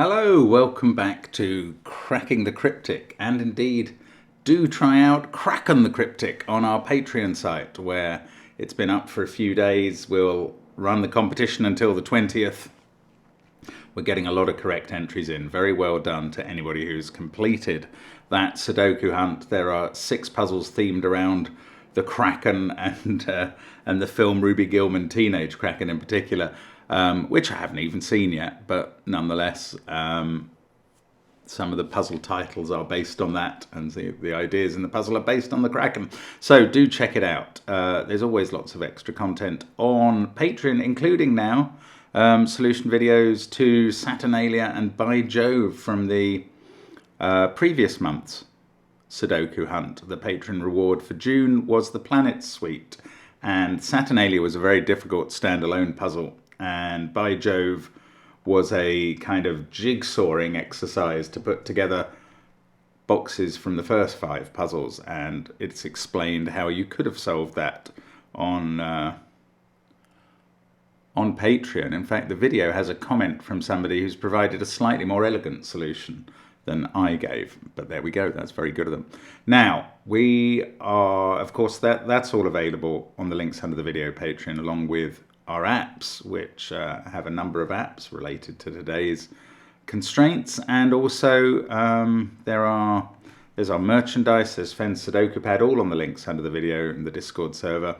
Hello, welcome back to Cracking the Cryptic, and indeed do try out Kraken the Cryptic on our Patreon site where it's been up for a few days. We'll run the competition until the 20th. We're getting a lot of correct entries in. Very well done to anybody who's completed that Sudoku hunt. There are 6 puzzles themed around the Kraken and the film Ruby Gillman Teenage Kraken in particular. Which I haven't even seen yet, but nonetheless, some of the puzzle titles are based on that, and the ideas in the puzzle are based on the Kraken. So do check it out. There's always lots of extra content on Patreon, including now solution videos to Saturnalia and By Jove from the previous month's Sudoku hunt. The patron reward for June was the Planet Suite, and Saturnalia was a very difficult standalone puzzle. And By Jove was a kind of jigsawing exercise to put together boxes from the first 5 puzzles, and it's explained how you could have solved that on Patreon. In fact, the video has a comment from somebody who's provided a slightly more elegant solution than I gave, but there we go. That's very good of them. Now we are, of course, that's all available on the links under the video Patreon, along with our apps, which have a number of apps related to today's constraints, and also there's our merchandise, there's Sven's Sudoku Pad, all on the links under the video in the Discord server.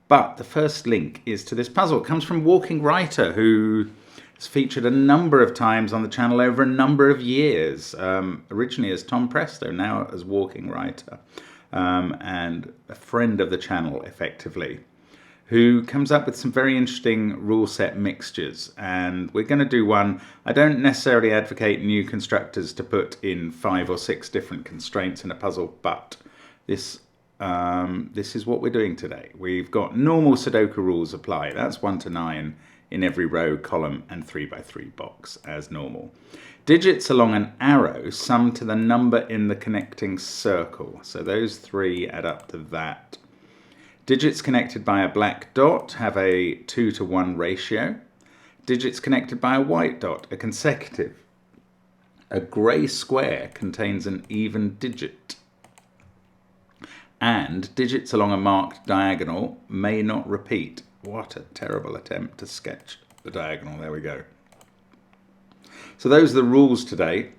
But the first link is to this puzzle. It comes from Walking Writer, who has featured a number of times on the channel over a number of years, originally as Tom Presto, now as Walking Writer, and a friend of the channel effectively, who comes up with some very interesting rule set mixtures. And we're going to do one. I don't necessarily advocate new constructors to put in 5 or 6 different constraints in a puzzle, but this is what we're doing today. We've got normal Sudoku rules apply. That's 1 to 9 in every row, column, and 3 by 3 box as normal. Digits along an arrow sum to the number in the connecting circle. So those 3 add up to that. Digits connected by a black dot have a 2 to 1 ratio. Digits connected by a white dot are consecutive. A grey square contains an even digit. And digits along a marked diagonal may not repeat. What a terrible attempt to sketch the diagonal. There we go. So those are the rules today.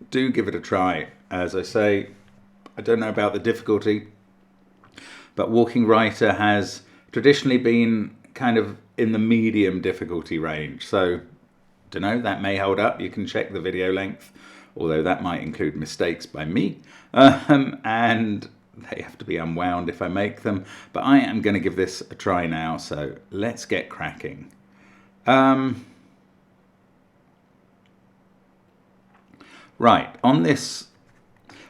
Do give it a try. As I say, I don't know about the difficulty, but Walking Writer has traditionally been kind of in the medium difficulty range. So, don't know, that may hold up. You can check the video length, although that might include mistakes by me. And they have to be unwound if I make them. But I am going to give this a try now, so let's get cracking. Right, on this...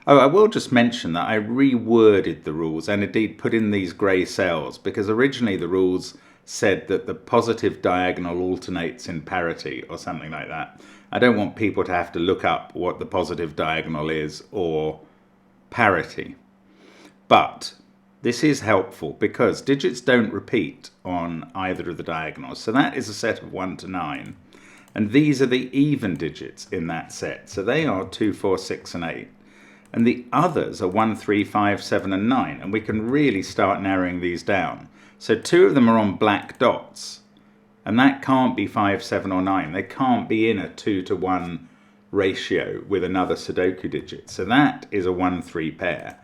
Oh, I will just mention that I reworded the rules and indeed put in these grey cells, because originally the rules said that the positive diagonal alternates in parity or something like that. I don't want people to have to look up what the positive diagonal is or parity. But this is helpful because digits don't repeat on either of the diagonals. So that is a set of 1 to 9. And these are the even digits in that set. So they are 2, 4, 6, and 8. And the others are 1, 3, 5, 7, and 9. And we can really start narrowing these down. So 2 of them are on black dots. And that can't be 5, 7, or 9. They can't be in a 2 to 1 ratio with another Sudoku digit. So that is a 1, 3 pair.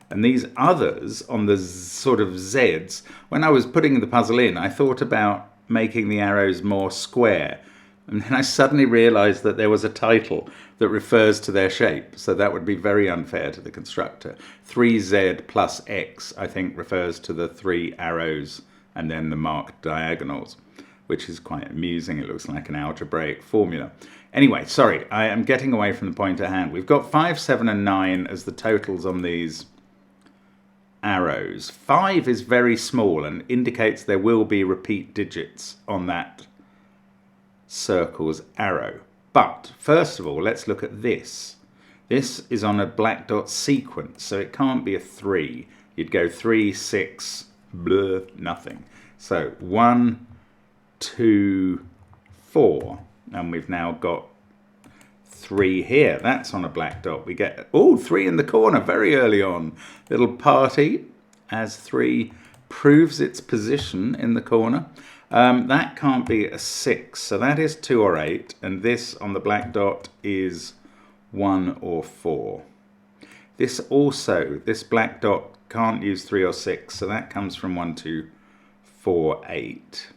And these others on the sort of Zs, when I was putting the puzzle in, I thought about making the arrows more square. And then I suddenly realized that there was a title that refers to their shape. So that would be very unfair to the constructor. 3Z plus X, I think, refers to the 3 arrows and then the marked diagonals, which is quite amusing. It looks like an algebraic formula. Anyway, sorry, I am getting away from the point at hand. We've got 5, 7, and 9 as the totals on these arrows. 5 is very small and indicates there will be repeat digits on that circle's arrow. But first of all, let's look at this. This is on a black dot sequence, so it can't be a 3. You'd go 3, 6, blah, nothing. So 1, 2, 4, and we've now got 3 here. That's on a black dot. We get, oh, 3 in the corner very early on. Little party as 3 proves its position in the corner. That can't be a 6, so that is 2 or 8, and this on the black dot is 1 or 4. This also, this black dot can't use 3 or 6, so that comes from 1, 2, 4, 8.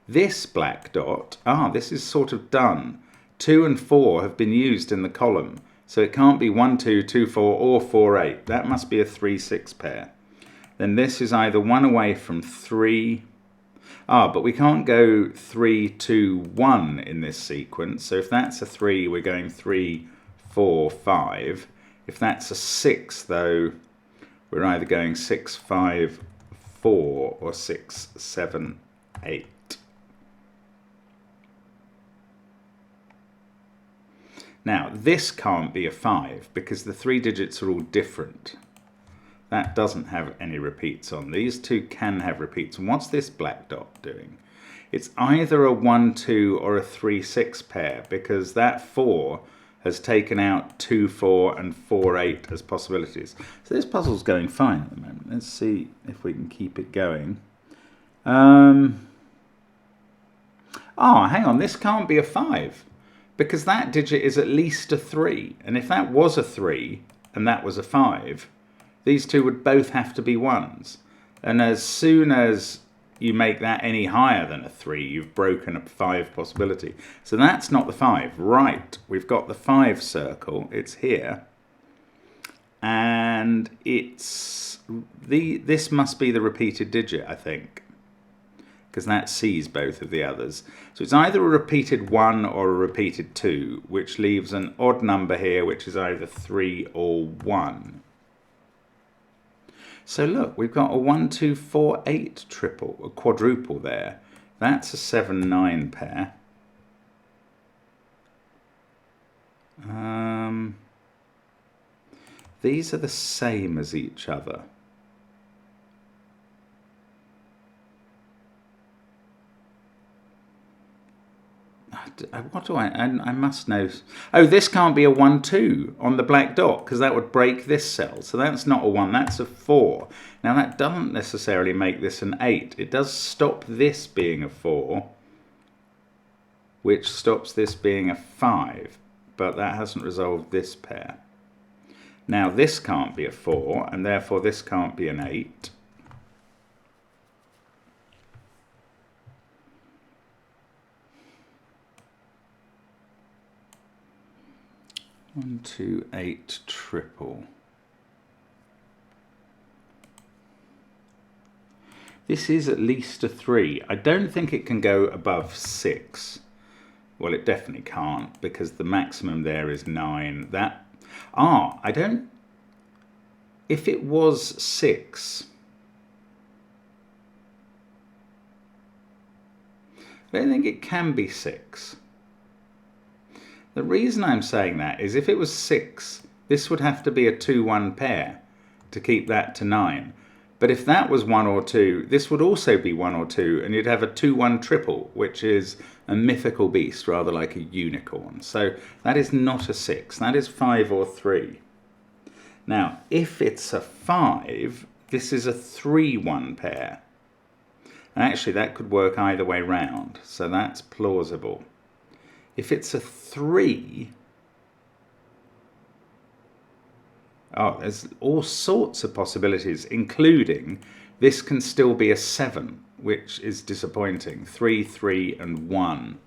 This black dot, this is sort of done. 2 and 4 have been used in the column, so it can't be 1, 2, 2, 4 or 4, 8. That must be a 3, 6 pair. Then this is either 1 away from 3. But we can't go 3, 2, 1 in this sequence. So if that's a 3, we're going 3, 4, 5. If that's a 6, though, we're either going 6, 5, 4 or 6, 7, 8. Now, this can't be a 5 because the 3 digits are all different. That doesn't have any repeats on. These 2 can have repeats. And what's this black dot doing? It's either a 1, 2 or a 3, 6 pair because that 4 has taken out 2, 4 and 4, 8 as possibilities. So this puzzle's going fine at the moment. Let's see if we can keep it going. Hang on. This can't be a 5 because that digit is at least a 3. And if that was a 3 and that was a 5, these 2 would both have to be 1s. And as soon as you make that any higher than a 3, you've broken a 5 possibility. So that's not the 5. Right, we've got the 5 circle. It's here. And it's this must be the repeated digit, I think, because that sees both of the others. So it's either a repeated 1 or a repeated 2, which leaves an odd number here, which is either 3 or 1. So look, we've got a 1, 2, 4, 8 triple, a quadruple there. That's a 7, 9 pair. These are the same as each other. What do I must know. Oh, this can't be a 1, 2 on the black dot because that would break this cell. So that's not a 1, that's a 4. Now that doesn't necessarily make this an 8. It does stop this being a 4, which stops this being a 5, but that hasn't resolved this pair. Now this can't be a 4, and therefore this can't be an 8. 1, 2, 8 triple. This is at least a 3. I don't think it can go above 6. Well, it definitely can't because the maximum there is 9. I don't. If it was 6, I don't think it can be 6. The reason I'm saying that is if it was 6, this would have to be a 2, 1 pair to keep that to 9. But if that was 1 or 2, this would also be 1 or 2, and you'd have a 2, 1 triple, which is a mythical beast, rather like a unicorn. So that is not a 6, that is 5 or 3. Now, if it's a 5, this is a 3, 1 pair. And actually that could work either way round, so that's plausible. If it's a 3, there's all sorts of possibilities, including this can still be a 7, which is disappointing. 3, 3 and 1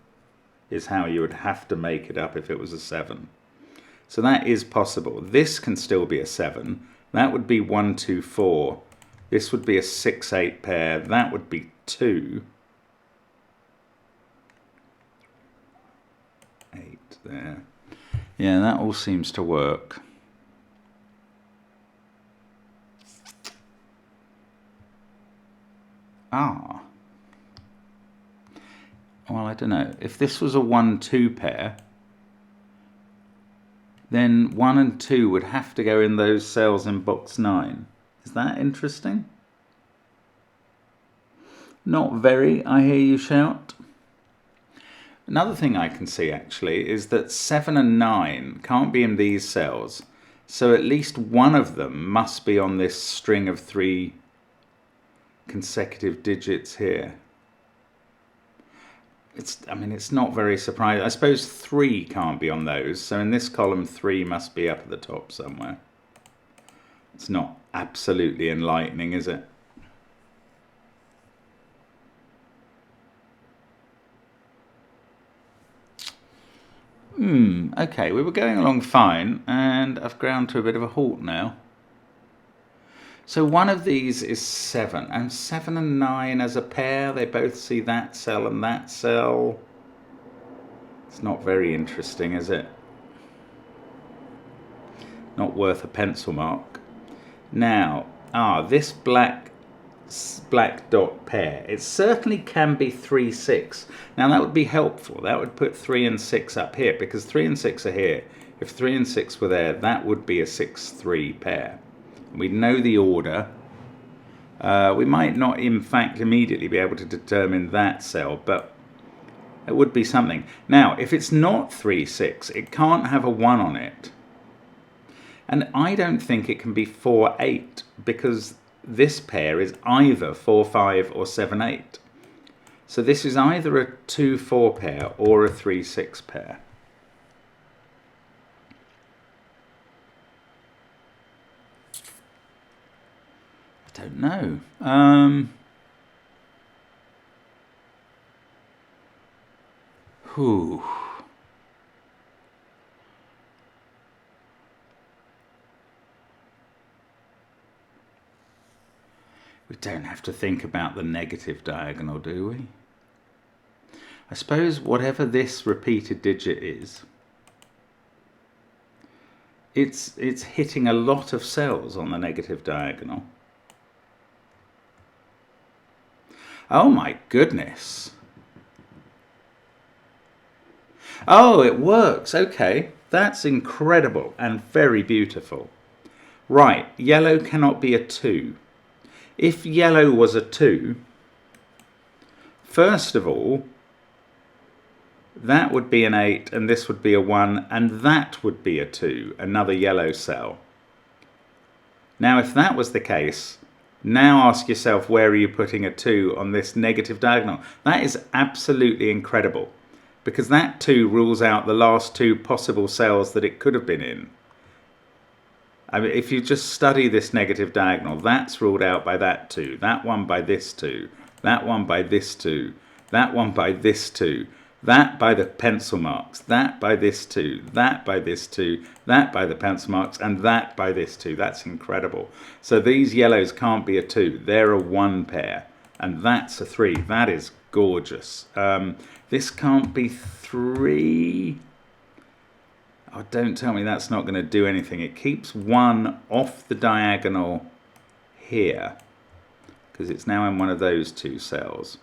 is how you would have to make it up if it was a 7. So that is possible. This can still be a 7. That would be 1, 2, 4. This would be a 6, 8 pair. That would be 2. 8 there. Yeah, that all seems to work. Well, I don't know. If this was a 1, 2 pair, then 1 and 2 would have to go in those cells in box 9. Is that interesting? Not very, I hear you shout. Another thing I can see actually is that 7 and 9 can't be in these cells. So at least one of them must be on this string of 3 consecutive digits here. I mean, it's not very surprising. I suppose 3 can't be on those. So in this column, 3 must be up at the top somewhere. It's not absolutely enlightening, is it? Okay, we were going along fine, and I've ground to a bit of a halt now. So one of these is 7, and 7 and 9 as a pair, they both see that cell and that cell. It's not very interesting, is it? Not worth a pencil mark. Now, this black dot pair, it certainly can be 3, 6. Now that would be helpful. That would put 3 and 6 up here, because 3 and 6 are here. If 3 and 6 were there, that would be a 6-3 pair. We know the order. We might not in fact immediately be able to determine that cell, but it would be something. Now if it's not 3, 6, it can't have a 1 on it. And I don't think it can be 4, 8, because this pair is either 4, 5 or 7, 8. So this is either a 2, 4 pair or a 3, 6 pair. I don't know. We don't have to think about the negative diagonal, do we? I suppose whatever this repeated digit is, it's hitting a lot of cells on the negative diagonal. Oh my goodness. Oh, it works. Okay, that's incredible and very beautiful. Right, yellow cannot be a 2. If yellow was a 2, first of all, that would be an 8 and this would be a 1 and that would be a 2, another yellow cell. Now if that was the case, now ask yourself, where are you putting a 2 on this negative diagonal? That is absolutely incredible, because that 2 rules out the last 2 possible cells that it could have been in. I mean, if you just study this negative diagonal, that's ruled out by that 2, that one by this 2, that one by this 2, that one by this 2, that by the pencil marks, that by this 2, that by this 2, that by the pencil marks, and that by this 2. That's incredible. So these yellows can't be a 2, they're a 1 pair, and that's a 3. That is gorgeous. This can't be 3. Oh, don't tell me that's not going to do anything. It keeps 1 off the diagonal here, because it's now in one of those 2 cells.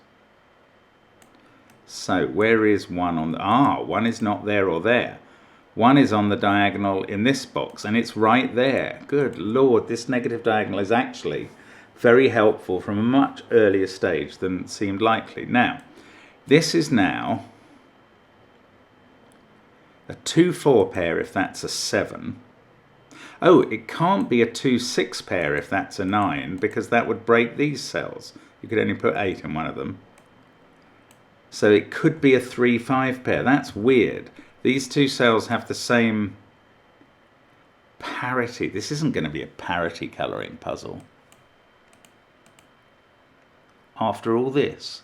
So where is 1 on the... 1 is not there or there. 1 is on the diagonal in this box, and it's right there. Good Lord, this negative diagonal is actually very helpful from a much earlier stage than seemed likely. Now, this is now a 2-4 pair if that's a 7. Oh, it can't be a 2-6 pair if that's a 9, because that would break these cells. You could only put 8 in one of them. So it could be a 3-5 pair. That's weird. These 2 cells have the same parity. This isn't going to be a parity colouring puzzle. After all this,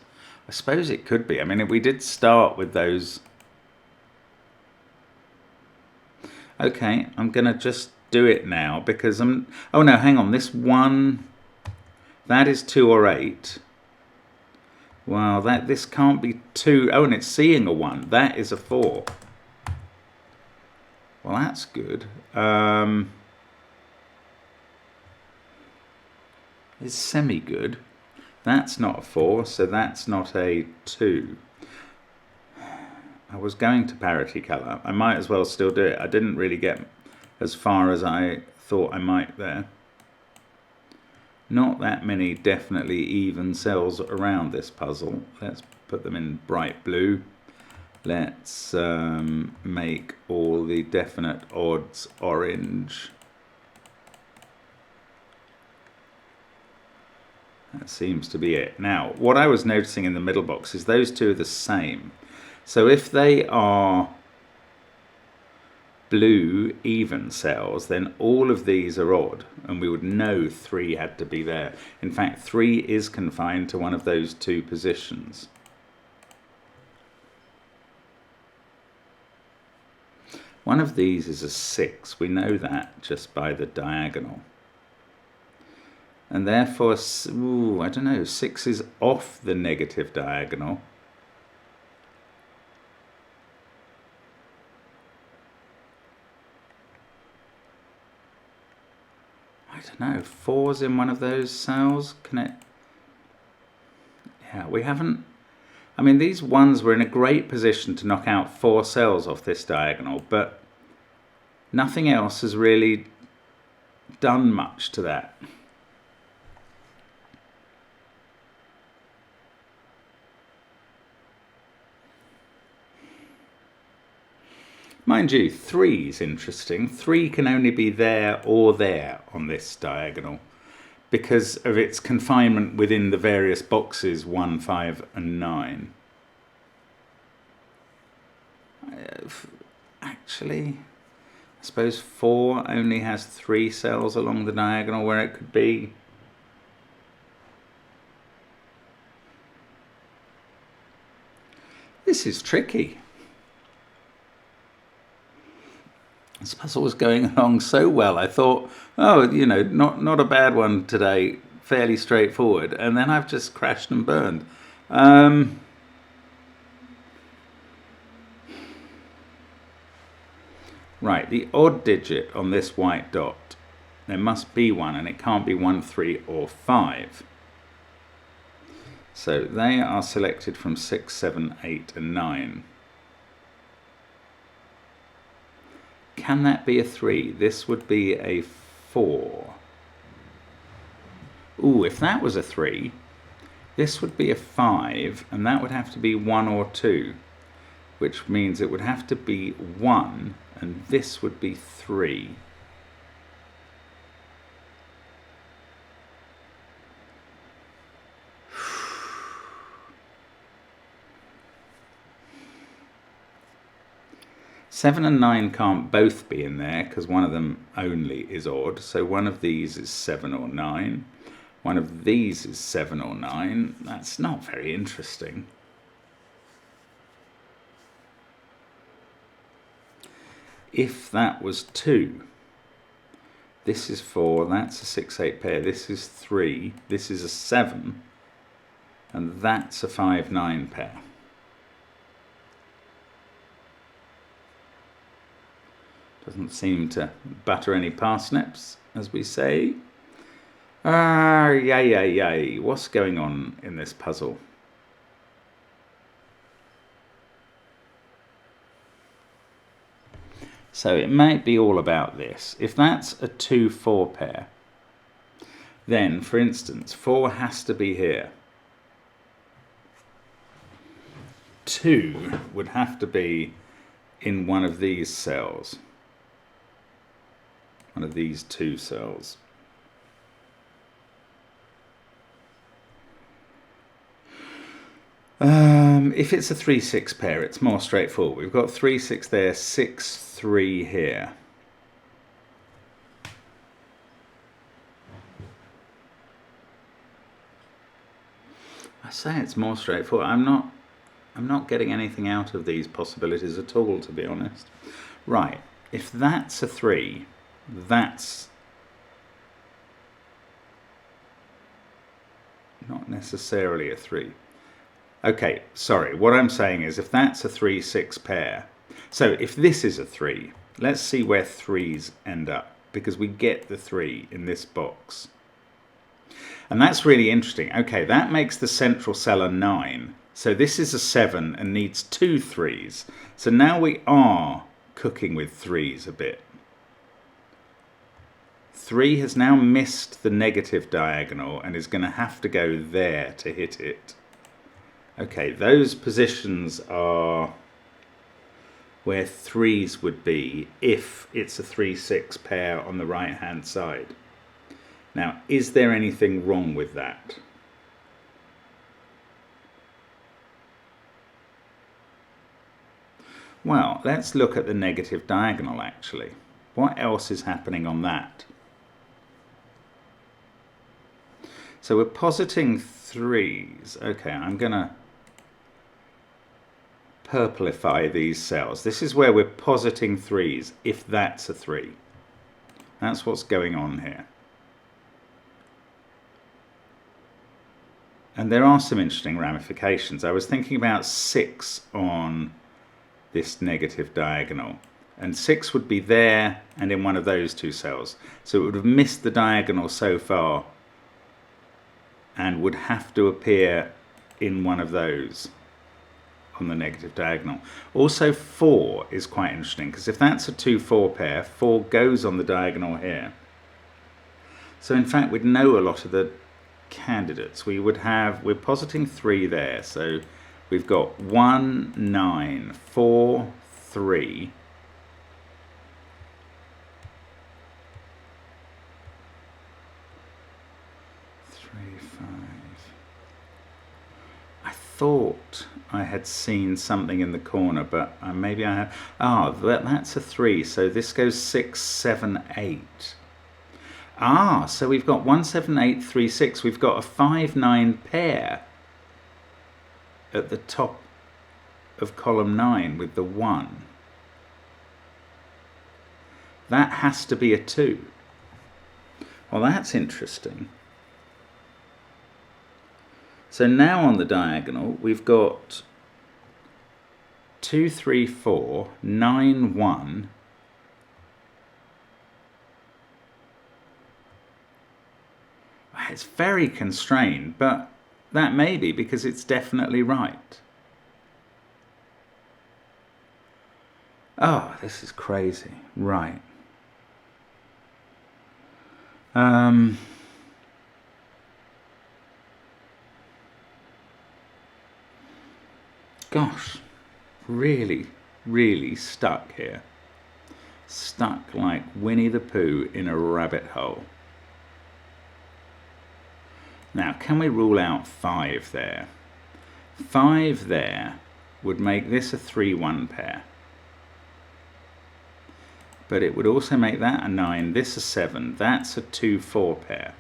I suppose it could be. I mean, we did start with those. Okay, I'm going to just do it now because I'm... Oh no, hang on. This 1, that is 2 or 8. Well, this can't be 2. Oh, and it's seeing a 1. That is a 4. Well, that's good. It's semi-good. That's not a 4, so that's not a 2. I was going to parity colour. I might as well still do it. I didn't really get as far as I thought I might there. Not that many definitely even cells around this puzzle. Let's put them in bright blue. Let's make all the definite odds orange. That seems to be it. Now, what I was noticing in the middle box is those two are the same. So if they are blue even cells, then all of these are odd, and we would know 3 had to be there. In fact, 3 is confined to one of those two positions. One of these is a 6. We know that just by the diagonal. And therefore, I don't know, 6 is off the negative diagonal. I don't know, 4's in one of those cells. Can it? Yeah, we haven't. I mean, these ones were in a great position to knock out 4 cells off this diagonal, but nothing else has really done much to that. Mind you, 3 is interesting. 3 can only be there or there on this diagonal because of its confinement within the various boxes 1, 5 and 9. Actually, I suppose 4 only has 3 cells along the diagonal where it could be. This is tricky. This puzzle was going along so well. I thought, oh, you know, not a bad one today, fairly straightforward. And then I've just crashed and burned. Right, the odd digit on this white dot, there must be one, and it can't be 1, 3 or 5. So they are selected from 6, 7, 8 and 9. Can that be a 3? This would be a 4. Ooh, if that was a 3, this would be a 5, and that would have to be 1 or 2, which means it would have to be 1, and this would be 3. Seven and 9 can't both be in there because one of them only is odd. So one of these is 7 or 9. One of these is 7 or 9. That's not very interesting. If that was 2, this is 4, that's a 6, 8 pair, this is 3, this is a 7, and that's a 5, 9 pair. Doesn't seem to butter any parsnips, as we say. Yay. What's going on in this puzzle? So it might be all about this. If that's a 2, 4 pair, then, for instance, 4 has to be here. 2 would have to be in one of these cells. One of these 2 cells. If it's a 3, 6 pair, it's more straightforward. We've got 3, 6 there, 6, 3 here. I say it's more straightforward. I'm not getting anything out of these possibilities at all, to be honest. Right, if that's a 3, that's not necessarily a 3. Okay, sorry, what I'm saying is if that's a 3, 6 pair, so if this is a 3, let's see where 3s end up, because we get the 3 in this box. And that's really interesting. Okay, that makes the central cell a 9. So this is a 7 and needs 2 3s. So now we are cooking with 3s a bit. 3 has now missed the negative diagonal and is going to have to go there to hit it. Okay, those positions are where 3s would be if it's a 3-6 pair on the right hand side. Now, is there anything wrong with that? Well, let's look at the negative diagonal actually. What else is happening on that? So we're positing 3s. Okay, I'm going to purplify these cells. This is where we're positing 3s if that's a 3. That's what's going on here. And there are some interesting ramifications. I was thinking about 6 on this negative diagonal. And 6 would be there and in one of those two cells. So it would have missed the diagonal so far and would have to appear in one of those on the negative diagonal. Also 4 is quite interesting because if that's a 2-4 pair, 4 goes on the diagonal here. So in fact we'd know a lot of the candidates. We're positing 3 there, so we've got 1, 9, 4, 3. I thought I had seen something in the corner, but maybe I have. Ah, that's a 3, so this goes 6, 7, 8. Ah, so we've got 1, 7, 8, 3, 6. We've got a 5, 9 pair at the top of column 9 with the 1. That has to be a 2. Well, that's interesting. So now on the diagonal, we've got 2, 3, 4, 9, 1. It's very constrained, but that may be because it's definitely right. Oh, this is crazy. Right. Gosh, really, really stuck here. Stuck like Winnie the Pooh in a rabbit hole. Now, can we rule out 5 there? 5 there would make this a 3-1 pair. But it would also make that a 9, this a 7. That's a 2-4 pair.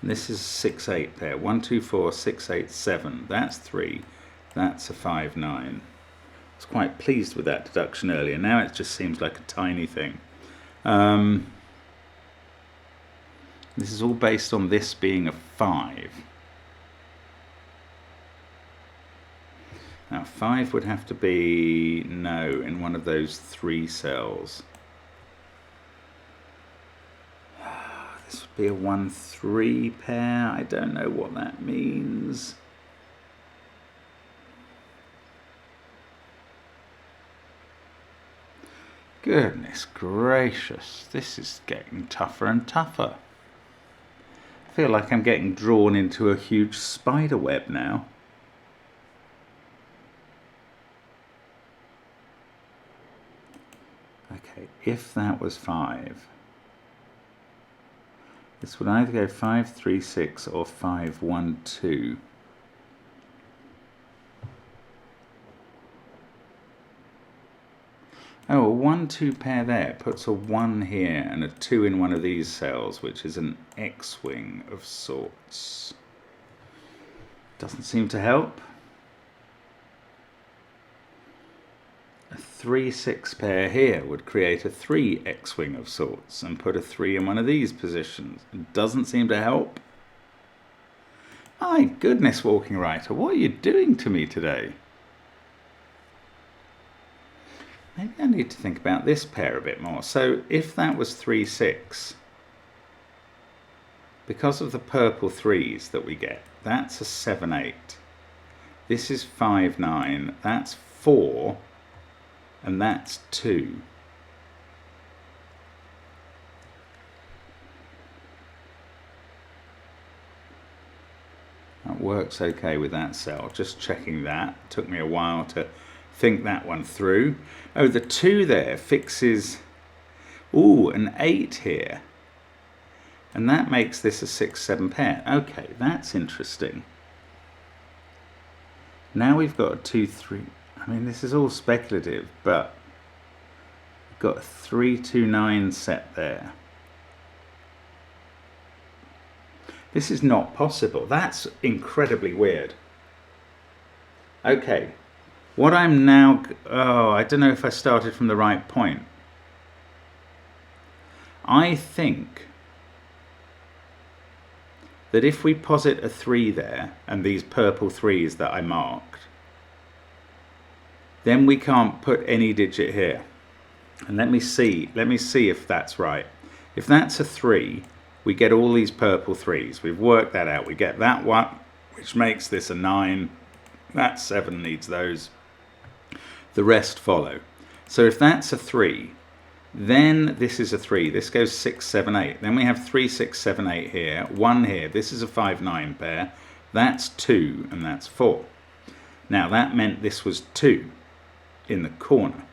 This is a 6-8 pair. 1, 2, 4, 6, 8, 7. That's 3. That's a 5, 9. I was quite pleased with that deduction earlier. Now it just seems like a tiny thing. This is all based on this being a 5. Now 5 would have to be, no, in one of those 3 cells. This would be a 1-3 pair. I don't know what that means. Goodness gracious, this is getting tougher and tougher. I feel like I'm getting drawn into a huge spider web now. Okay, if that was 5, this would either go 5, 3, 6 or 5, 1, 2. Oh, a 1, 2 pair there puts a 1 here and a 2 in one of these cells, which is an X-wing of sorts. Doesn't seem to help. A 3, 6 pair here would create a 3 X-wing of sorts and put a 3 in one of these positions. It doesn't seem to help. My goodness, Walking Writer, what are you doing to me today? Maybe I need to think about this pair a bit more. So if that was 3, 6, because of the purple 3s that we get, that's a 7, 8. This is 5, 9. That's 4. And that's 2. That works okay with that cell. Just checking that. Took me a while to think that one through. Oh, the 2 there fixes, ooh, an 8 here. And that makes this a 6-7 pair. Okay, that's interesting. Now we've got a 2-3. I mean, this is all speculative, but we've got a 3-2-9 set there. This is not possible. That's incredibly weird. Okay, what I'm now... Oh, I don't know if I started from the right point. I think that if we posit a 3 there, and these purple 3s that I marked, then we can't put any digit here. And let me see if that's right. If that's a 3, we get all these purple 3s. We've worked that out. We get that one, which makes this a 9. That 7 needs those. The rest follow. So if that's a 3, then this is a 3. This goes 6, 7, 8. Then we have 3, 6, 7, 8 here. 1 here. This is a 5, 9 pair. That's 2, and that's 4. Now that meant this was 2 in the corner.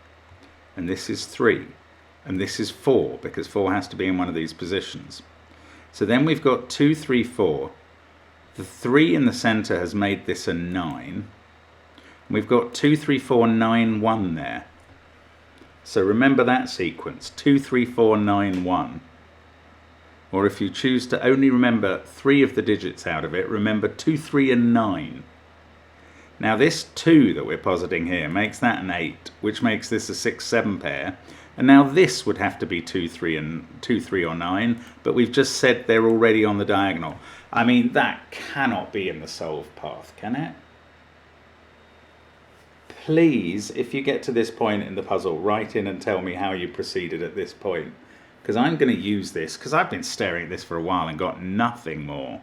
And this is 3. And this is 4, because 4 has to be in one of these positions. So then we've got 2, 3, 4. The 3 in the center has made this a 9. We've got 2, 3, 4, 9, 1 there. So remember that sequence, 2, 3, 4, 9, 1. Or if you choose to only remember 3 of the digits out of it, remember 2, 3, and 9. Now this 2 that we're positing here makes that an 8, which makes this a 6, 7 pair. And now this would have to be 2, 3, or 9, but we've just said they're already on the diagonal. I mean, that cannot be in the solve path, can it? Please, if you get to this point in the puzzle, write in and tell me how you proceeded at this point. Because I'm going to use this, because I've been staring at this for a while and got nothing more.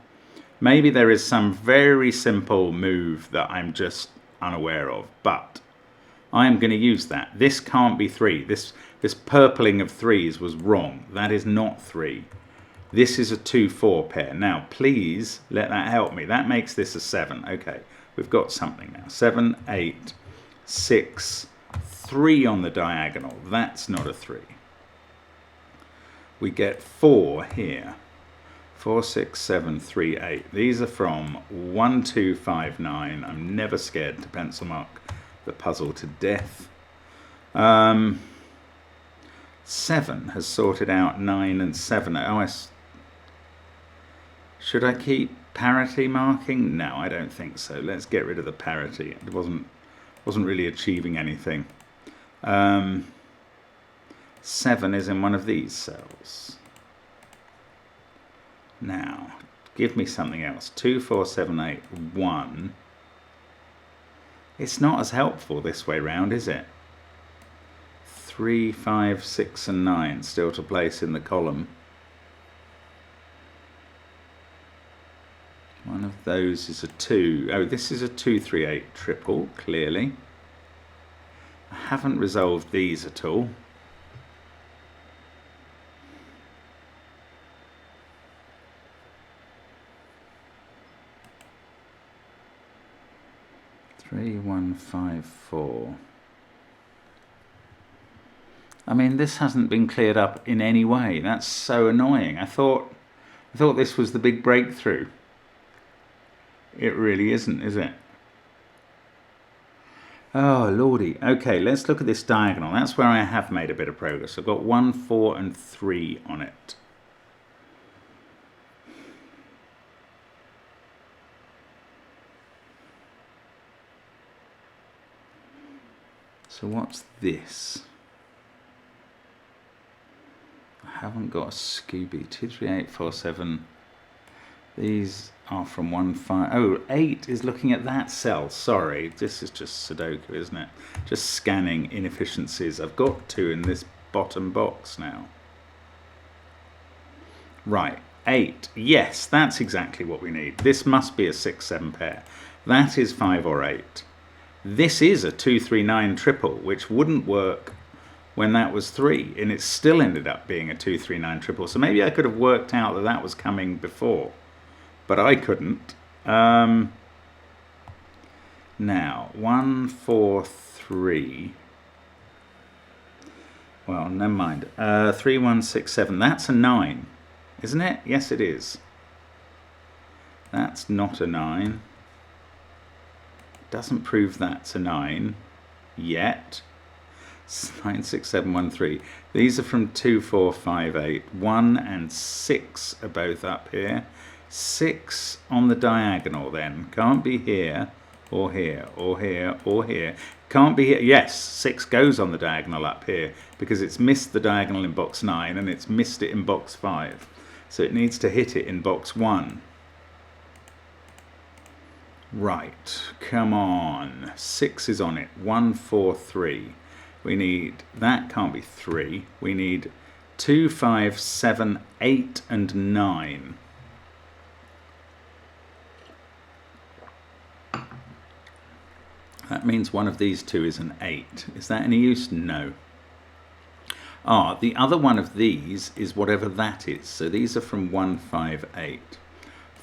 Maybe there is some very simple move that I'm just unaware of, but I am going to use that. This can't be 3. This purpling of 3s was wrong. That is not 3. This is a 2, 4 pair. Now, please let that help me. That makes this a 7. Okay, we've got something now. 7, 8, 6, 3 on the diagonal. That's not a 3. We get 4 here. 4, 6, 7, 3, 8. These are from 1, 2, 5, 9. I'm never scared to pencil mark the puzzle to death. 7 has sorted out 9 and 7. Oh, should I keep parity marking? No, I don't think so. Let's get rid of the parity. It wasn't really achieving anything. 7 is in one of these cells. Now, give me something else. 2, 4, 7, 8, 1. It's not as helpful this way round, is it? 3, 5, 6, and 9 still to place in the column. One of those is a 2. Oh, this is a 2, 3, 8 triple, clearly. I haven't resolved these at all. Three, 1, 5, 4. I mean, this hasn't been cleared up in any way. That's so annoying. I thought this was the big breakthrough. It really isn't, is it? Oh, lordy. Okay, let's look at this diagonal. That's where I have made a bit of progress. I've got 1, 4, and 3 on it. So what's this? I haven't got a Scooby. 2, 3, 8, 4, 7. These are from 1, 5. Oh, 8 is looking at that cell. Sorry, this is just Sudoku, isn't it? Just scanning inefficiencies. I've got 2 in this bottom box now. Right, 8. Yes, that's exactly what we need. This must be a 6, 7 pair. That is 5 or 8. This is a 2, 3, 9 triple, which wouldn't work when that was 3, and it still ended up being a 2, 3, 9 triple. So maybe I could have worked out that that was coming before, but I couldn't. Now, 1, 4, 3. Well, never mind. 3, 1, 6, 7. That's a 9, isn't it? Yes, it is. That's not a 9. Doesn't prove that's a 9 yet. 9, 6, 7, 1, 3. These are from 2, 4, 5, 8. 1 and 6 are both up here. 6 on the diagonal then. Can't be here, or here, or here, or here. Can't be here. Yes, 6 goes on the diagonal up here because it's missed the diagonal in box 9 and it's missed it in box 5. So it needs to hit it in box 1. Right, come on. 6 is on it. 1, 4, 3. We need, that can't be 3. We need 2, 5, 7, 8 and 9. That means one of these two is an 8. Is that any use? No. Ah, the other one of these is whatever that is. So these are from 1, 5, 8.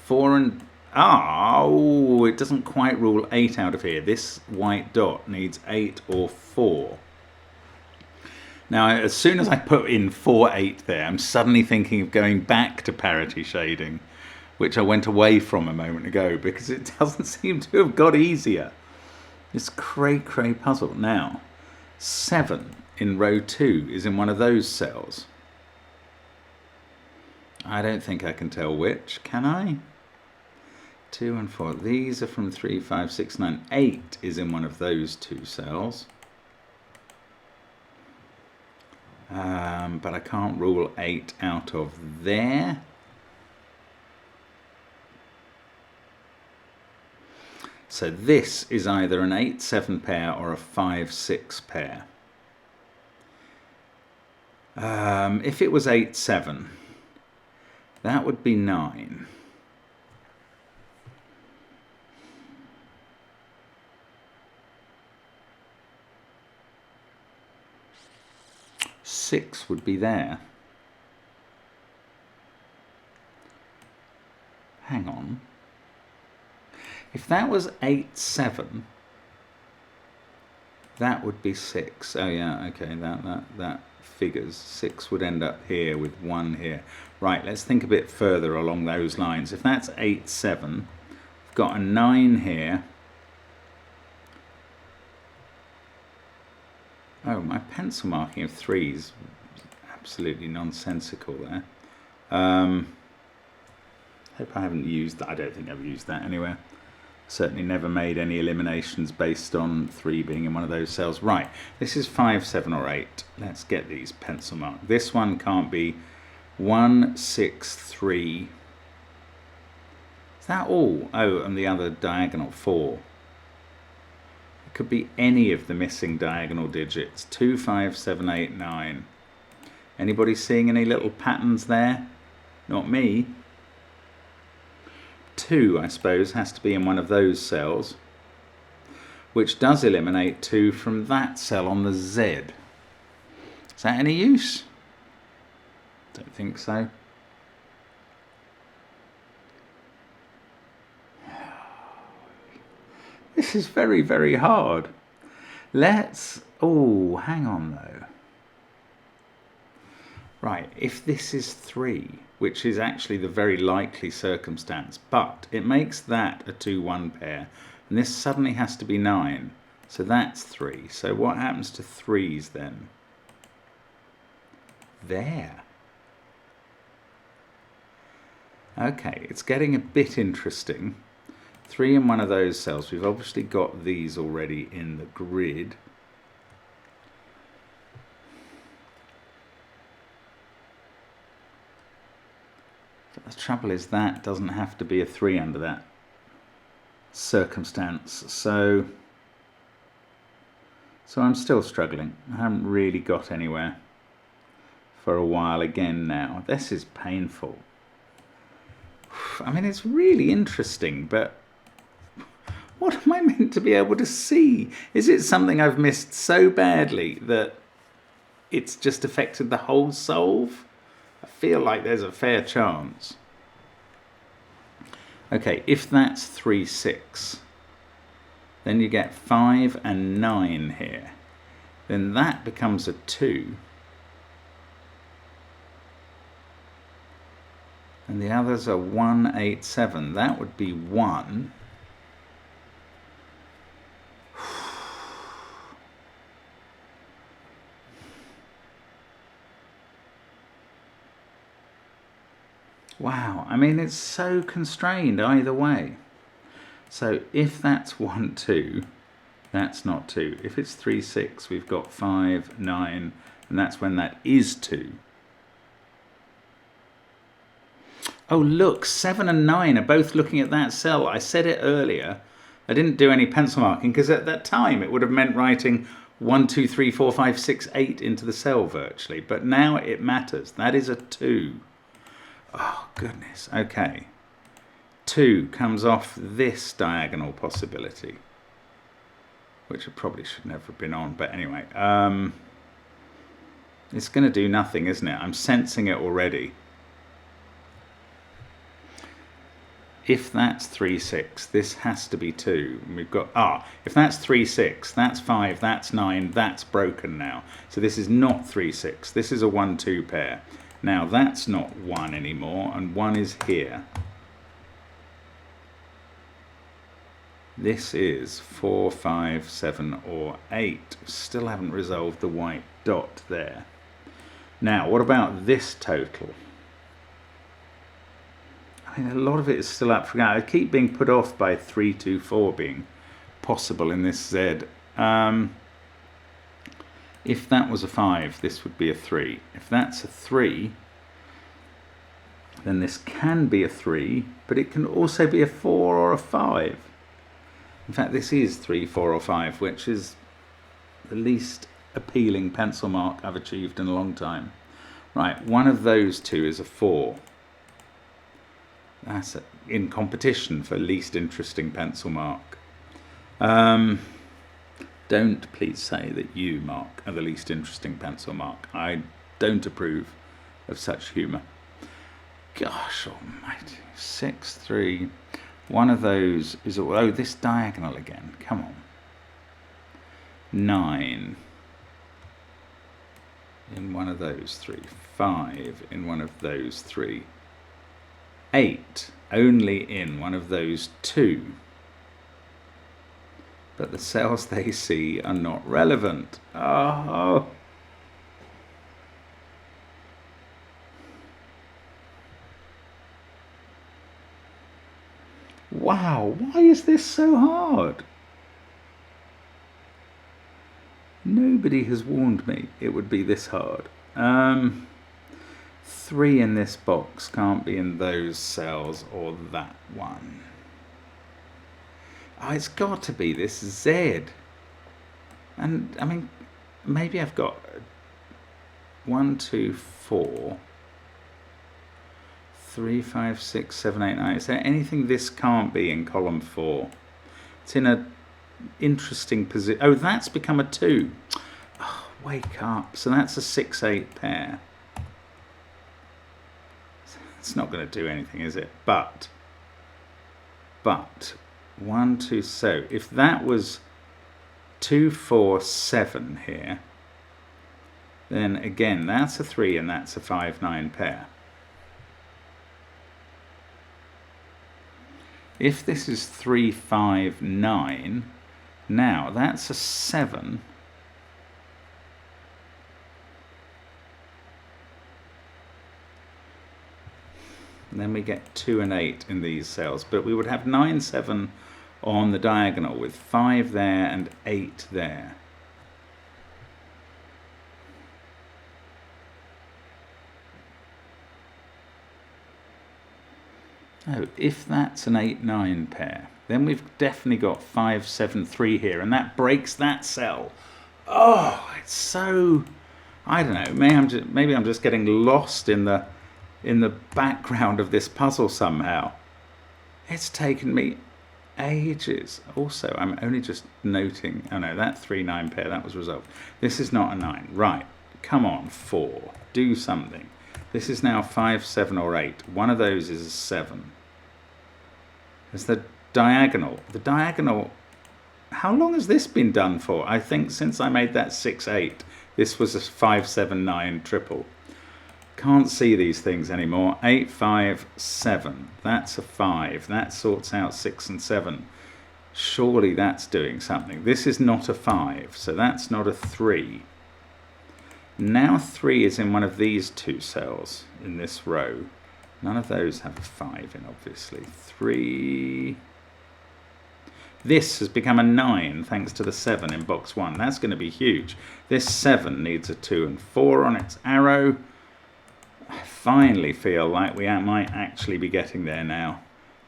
4 and... Oh, it doesn't quite rule 8 out of here. This white dot needs 8 or 4. Now, as soon as I put in 4, 8 there, I'm suddenly thinking of going back to parity shading, which I went away from a moment ago because it doesn't seem to have got easier. This cray-cray puzzle. Now, 7 in row 2 is in one of those cells. I don't think I can tell which, can I? 2 and 4. These are from 3, 5, 6, 9. 8 is in one of those two cells. But I can't rule 8 out of there. So this is either an 8-7 pair or a 5-6 pair. If it was 8-7, that would be 9. Six would be there. Hang on. If that was 8-7, that would be 6. Oh yeah, okay, that figures. 6 would end up here with 1 here. Right, let's think a bit further along those lines. If that's 8-7, we've got a 9 here. Oh, my pencil marking of 3 is absolutely nonsensical there. Hope I haven't used that. I don't think I've used that anywhere. Certainly never made any eliminations based on 3 being in one of those cells. Right, this is 5, 7 or 8. Let's get these pencil marked. This one can't be 1, 6, 3. Is that all? Oh, and the other diagonal 4. It could be any of the missing diagonal digits. 2, 5, 7, 8, 9. Anybody seeing any little patterns there? Not me. 2, I suppose, has to be in one of those cells, which does eliminate 2 from that cell on the Z. Is that any use? Don't think so. This is very, very hard. Let's... Oh, hang on though. Right, if this is 3, which is actually the very likely circumstance, but it makes that a 2-1 pair, and this suddenly has to be 9, so that's 3. So what happens to 3s then? There. Okay, it's getting a bit interesting. 3 in one of those cells. We've obviously got these already in the grid. But the trouble is that doesn't have to be a 3 under that circumstance. So I'm still struggling. I haven't really got anywhere for a while again now. This is painful. I mean, it's really interesting, but what am I meant to be able to see? Is it something I've missed so badly that it's just affected the whole solve? I feel like there's a fair chance. Okay, if that's 3, 6, Then you get 5 and 9 here. Then that becomes a 2. And the others are 1, 8, 7. That would be 1. Wow, I mean, it's so constrained either way. So if that's 1, 2, that's not 2. If it's 3, 6, we've got 5, 9, and that's when that is 2. Oh, look, 7 and 9 are both looking at that cell. I said it earlier. I didn't do any pencil marking because at that time it would have meant writing 1, 2, 3, 4, 5, 6, 8 into the cell virtually. But now it matters. That is a 2. Oh, goodness. Okay. 2 comes off this diagonal possibility, which it probably should never have been on. But anyway, it's going to do nothing, isn't it? I'm sensing it already. If that's 3, 6, this has to be 2. And we've got, if that's 3, 6, that's 5, that's 9, that's broken now. So this is not 3, 6. This is a 1, 2 pair. Now that's not 1 anymore, and 1 is here. This is 4, 5, 7, or 8. Still haven't resolved the white dot there. Now, what about this total? I mean, a lot of it is still up for grabs. I keep being put off by 3, 2, 4 being possible in this Z. If that was a 5, this would be a 3. If that's a 3, then this can be a 3, but it can also be a 4 or a 5. In fact, this is 3, 4, or 5, which is the least appealing pencil mark I've achieved in a long time. Right, one of those two is a 4. That's in competition for least interesting pencil mark. Don't please say that you, Mark, are the least interesting pencil mark. I don't approve of such humour. Gosh almighty. 6, 3. One of those is, oh, this diagonal again. Come on. 9 in one of those 3. 5 in one of those 3. 8 only in one of those 2. But the cells they see are not relevant. Oh. Wow, why is this so hard? Nobody has warned me it would be this hard. 3 in this box can't be in those cells or that one. Oh, it's got to be this Z. And, I mean, maybe I've got 1, 2, 4, 3, 5, 6, 7, 8, 9. Is there anything this can't be in column 4? It's in a interesting position. Oh, that's become a 2. Oh, wake up. So that's a 6, 8 pair. It's not going to do anything, is it? But 1, 2, so if that was 2, 4, 7 here, then again that's a 3 and that's a 5, 9 pair. If this is 3, 5, 9, now that's a 7. And then we get 2 and 8 in these cells, but we would have 9, 7 on the diagonal with 5 there and 8 there. Oh, if that's an 8, 9 pair, then we've definitely got 5, 7, 3 here, and that breaks that cell. Oh, it's so, I don't know, maybe I'm just getting lost in the background of this puzzle somehow. It's taken me ages. Also, I'm only just noting, oh no, that 3, 9 pair, that was resolved. This is not a 9. Right, come on, 4. Do something. This is now 5, 7, or 8. One of those is a 7. There's the diagonal. The diagonal, how long has this been done for? I think since I made that 6-8, this was a 5-7-9 triple. Can't see these things anymore. 8, 5, 7. That's a 5. That sorts out 6 and 7. Surely that's doing something. This is not a 5, so that's not a 3. Now 3 is in one of these two cells in this row. None of those have a 5 in, obviously. 3. This has become a 9 thanks to the 7 in box 1. That's going to be huge. This 7 needs a 2 and 4 on its arrow. I finally feel like we might actually be getting there now.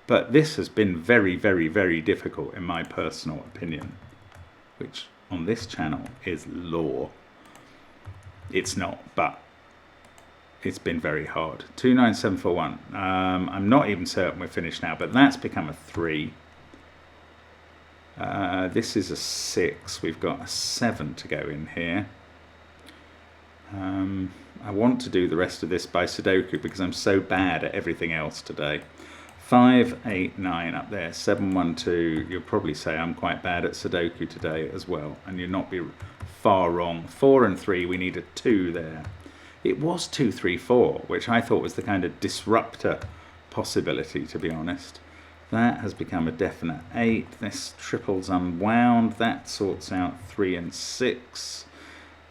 But this has been very, very, very difficult in my personal opinion, which on this channel is law. It's not, but it's been very hard. 29741. I'm not even certain we're finished now, but that's become a 3. This is a 6. We've got a 7 to go in here. I want to do the rest of this by Sudoku because I'm so bad at everything else today. 5, 8, 9 up there. 7, 1, 2. You'll probably say I'm quite bad at Sudoku today as well, and you'll not be far wrong. 4 and 3. We need a 2 there. It was 2, 3, 4, which I thought was the kind of disruptor possibility, to be honest. That has become a definite 8. This triple's unwound. That sorts out 3 and 6.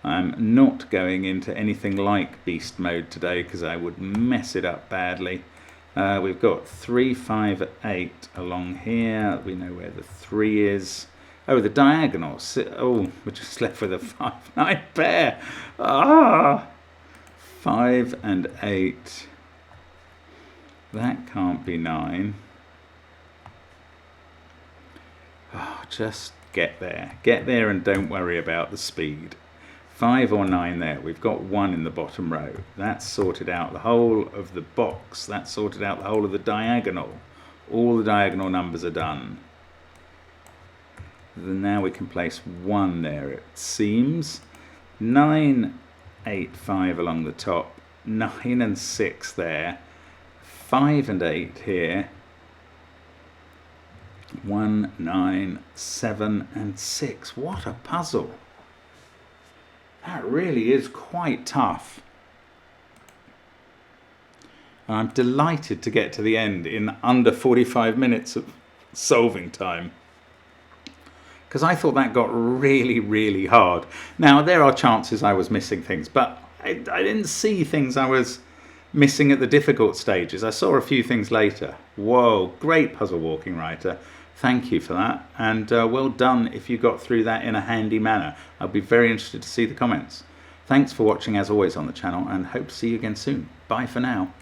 I'm not going into anything like beast mode today because I would mess it up badly. We've got 3, 5, 8 along here. We know where the 3 is. Oh, the diagonal. Oh, we're just left with a 5, 9 pair. 5 and 8. That can't be 9. Oh, just get there. Get there and don't worry about the speed. 5 or 9 there. We've got 1 in the bottom row. That's sorted out the whole of the box. That's sorted out the whole of the diagonal. All the diagonal numbers are done. Now we can place 1 there, it seems. 9, 8, 5 along the top. 9 and 6 there. 5 and 8 here. 1, 9, 7 and 6. What a puzzle. That really is quite tough. And I'm delighted to get to the end in under 45 minutes of solving time, because I thought that got really, really hard. Now, there are chances I was missing things, but I didn't see things I was missing at the difficult stages. I saw a few things later. Whoa, great puzzle walking writer. Thank you for that, and well done if you got through that in a handy manner. I'll be very interested to see the comments. Thanks for watching as always on the channel, and hope to see you again soon. Bye for now.